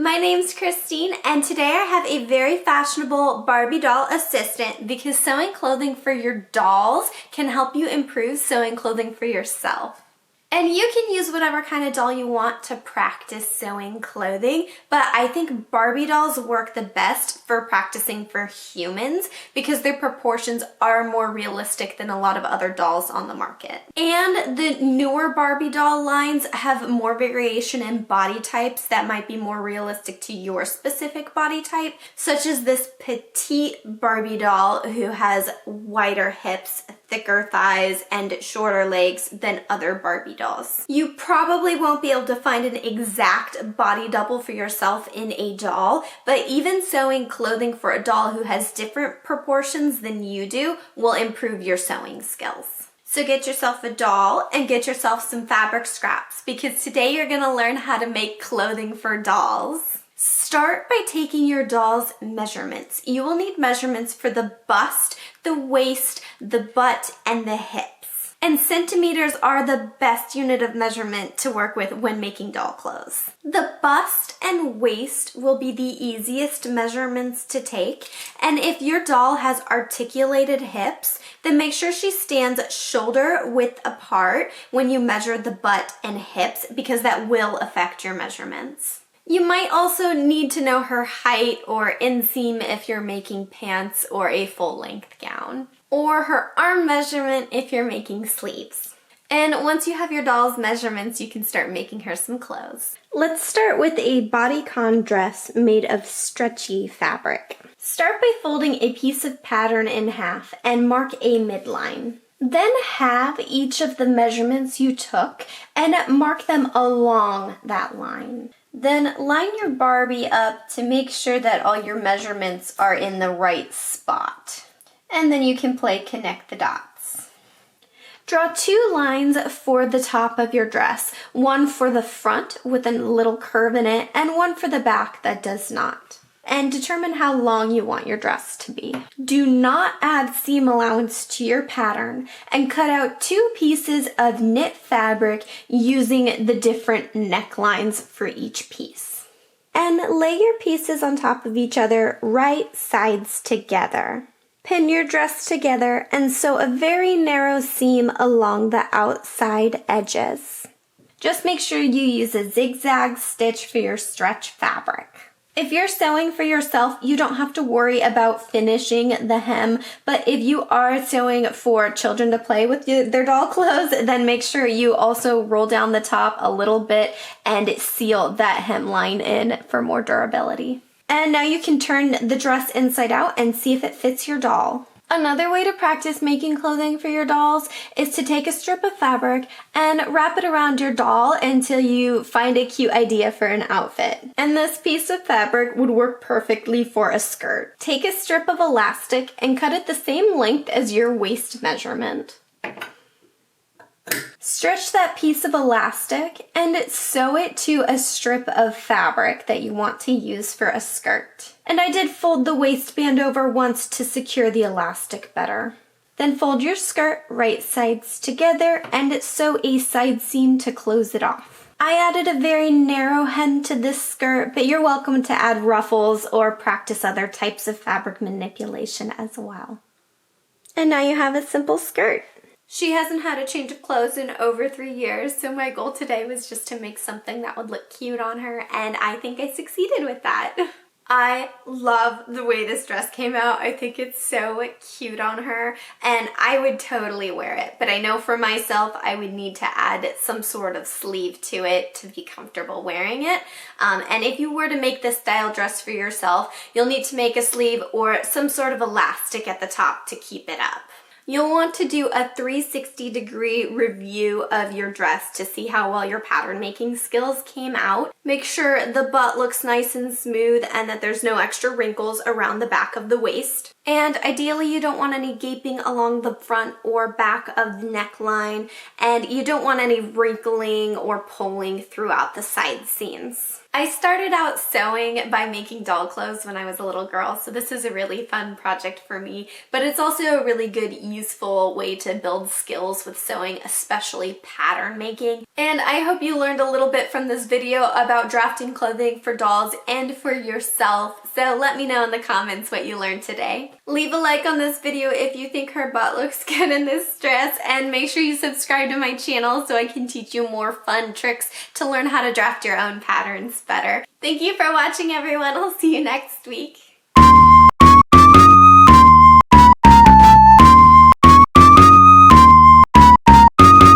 My name's Christine, and today I have a very fashionable Barbie doll assistant because sewing clothing for your dolls can help you improve sewing clothing for yourself. And you can use whatever kind of doll you want to practice sewing clothing, but I think Barbie dolls work the best for practicing for humans because their proportions are more realistic than a lot of other dolls on the market. And the newer Barbie doll lines have more variation in body types that might be more realistic to your specific body type, such as this petite Barbie doll who has wider hips, thicker thighs, and shorter legs than other Barbie dolls. You probably won't be able to find an exact body double for yourself in a doll, but even sewing clothing for a doll who has different proportions than you do will improve your sewing skills. So get yourself a doll and get yourself some fabric scraps because today you're going to learn how to make clothing for dolls. Start by taking your doll's measurements. You will need measurements for the bust, the waist, the butt, and the hips. And centimeters are the best unit of measurement to work with when making doll clothes. The bust and waist will be the easiest measurements to take. And if your doll has articulated hips, then make sure she stands shoulder width apart when you measure the butt and hips because that will affect your measurements. You might also need to know her height or inseam if you're making pants or a full-length gown, or her arm measurement if you're making sleeves. And once you have your doll's measurements, you can start making her some clothes. Let's start with a bodycon dress made of stretchy fabric. Start by folding a piece of pattern in half and mark a midline. Then halve each of the measurements you took and mark them along that line. Then line your Barbie up to make sure that all your measurements are in the right spot. And then you can play connect the dots. Draw two lines for the top of your dress, one for the front with a little curve in it and one for the back that does not. And determine how long you want your dress to be. Do not add seam allowance to your pattern and cut out two pieces of knit fabric using the different necklines for each piece. And lay your pieces on top of each other, right sides together. Pin your dress together and sew a very narrow seam along the outside edges. Just make sure you use a zigzag stitch for your stretch fabric. If you're sewing for yourself, you don't have to worry about finishing the hem, but if you are sewing for children to play with their doll clothes, then make sure you also roll down the top a little bit and seal that hemline in for more durability. And now you can turn the dress inside out and see if it fits your doll. Another way to practice making clothing for your dolls is to take a strip of fabric and wrap it around your doll until you find a cute idea for an outfit. And this piece of fabric would work perfectly for a skirt. Take a strip of elastic and cut it the same length as your waist measurement. Stretch that piece of elastic and sew it to a strip of fabric that you want to use for a skirt. And I did fold the waistband over once to secure the elastic better. Then fold your skirt right sides together and sew a side seam to close it off. I added a very narrow hem to this skirt, but you're welcome to add ruffles or practice other types of fabric manipulation as well. And now you have a simple skirt. She hasn't had a change of clothes in over 3 years, so my goal today was just to make something that would look cute on her, and I think I succeeded with that. I love the way this dress came out. I think it's so cute on her, and I would totally wear it, but I know for myself I would need to add some sort of sleeve to it to be comfortable wearing it. And if you were to make this style dress for yourself, you'll need to make a sleeve or some sort of elastic at the top to keep it up. You'll want to do a 360-degree review of your dress to see how well your pattern making skills came out. Make sure the butt looks nice and smooth and that there's no extra wrinkles around the back of the waist. And ideally you don't want any gaping along the front or back of the neckline, and you don't want any wrinkling or pulling throughout the side seams. I started out sewing by making doll clothes when I was a little girl, so this is a really fun project for me, but it's also a really good, useful way to build skills with sewing, especially pattern making. And I hope you learned a little bit from this video about drafting clothing for dolls and for yourself, so let me know in the comments what you learned today. Leave a like on this video if you think her butt looks good in this dress, and make sure you subscribe to my channel so I can teach you more fun tricks to learn how to draft your own patterns better. Thank you for watching, everyone. I'll see you next week.